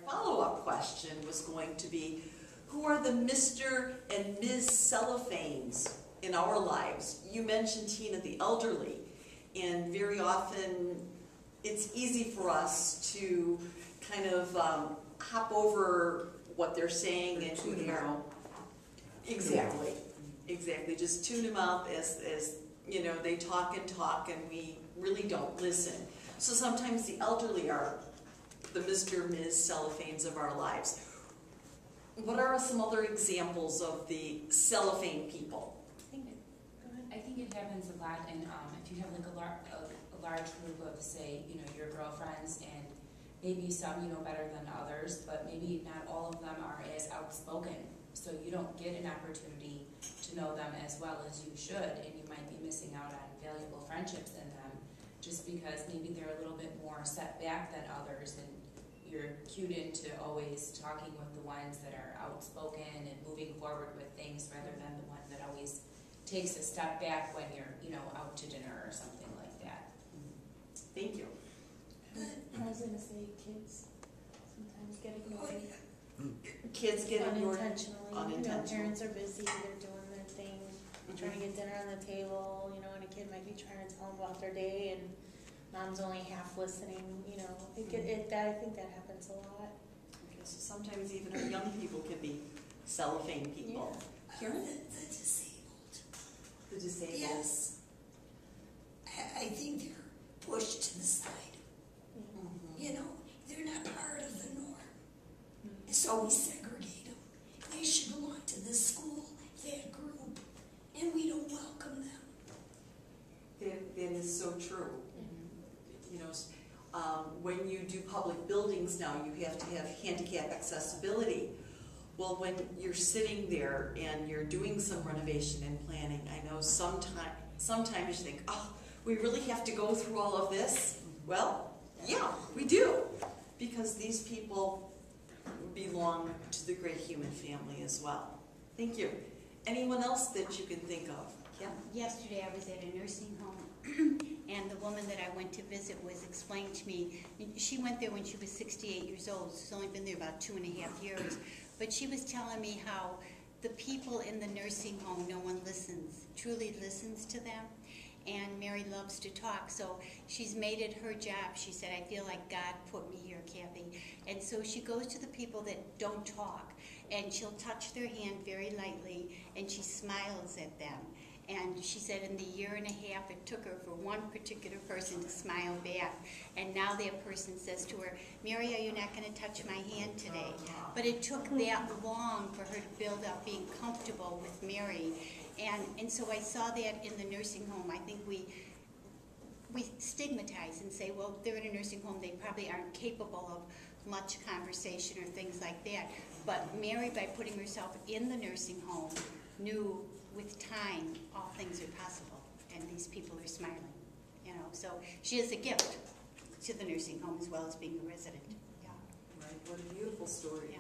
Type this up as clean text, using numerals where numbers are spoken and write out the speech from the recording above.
follow-up question was going to be, who are the Mr. and Ms. Cellophanes in our lives? You mentioned, Tina, the elderly, and very often it's easy for us to kind of hop over what they're saying and tune them out. Exactly, exactly. Just tune them out as you know, they talk and we really don't listen. So sometimes the elderly are the Mr. and Ms. Cellophanes of our lives. What are some other examples of the cellophane people? I think it happens a lot, and if you have like a large group of, say, you know, your girlfriends, and maybe some you know better than others, but maybe not all of them are as outspoken. So you don't get an opportunity to know them as well as you should, and you might be missing out on valuable friendships in them just because maybe they're a little bit more set back than others, and you're cued into always talking with the ones that are outspoken and moving forward with things rather than the one that always takes a step back when you're, you know, out to dinner or something like that. Thank you. I was going to say kids sometimes get ignored. Kids get ignored unintentionally. You know, parents are busy, they're doing their thing, trying to get dinner on the table, you know, and a kid might be trying to tell them about their day and mom's only half listening, you know. I think that happens a lot. Okay, so sometimes even our young people can be cellophane people. Yeah. Karen? The disabled. The disabled. Yes. I think they're pushed to the side. You know, they're not part of the norm. So we segregate them. They should belong to this school, that group, and we don't welcome them. That is so true. You know, when you do public buildings now, you have to have handicap accessibility. Well, when you're sitting there and you're doing some renovation and planning, I know sometimes you think, oh, we really have to go through all of this? Well, yeah, we do, because these people belong to the great human family as well. Thank you. Anyone else that you can think of? Yeah. Yesterday I was at a nursing home and the woman that I went to visit was explaining to me, she went there when she was 68 years old, she's only been there about 2.5 years, but she was telling me how the people in the nursing home, no one truly listens to them. And Mary loves to talk, so she's made it her job. She said, I feel like God put me here, Kathy. And so she goes to the people that don't talk, and she'll touch their hand very lightly, and she smiles at them. And she said in the 1.5 years, it took her for one particular person to smile back. And now that person says to her, Mary, are you not going to touch my hand today? But it took that long for her to build up being comfortable with Mary. And so I saw that in the nursing home. I think we stigmatize and say, well, they're in a nursing home, they probably aren't capable of much conversation or things like that. But Mary, by putting herself in the nursing home, knew with time all things are possible, and these people are smiling. You know, so she is a gift to the nursing home as well as being a resident. Yeah. Right. What a beautiful story. Yeah.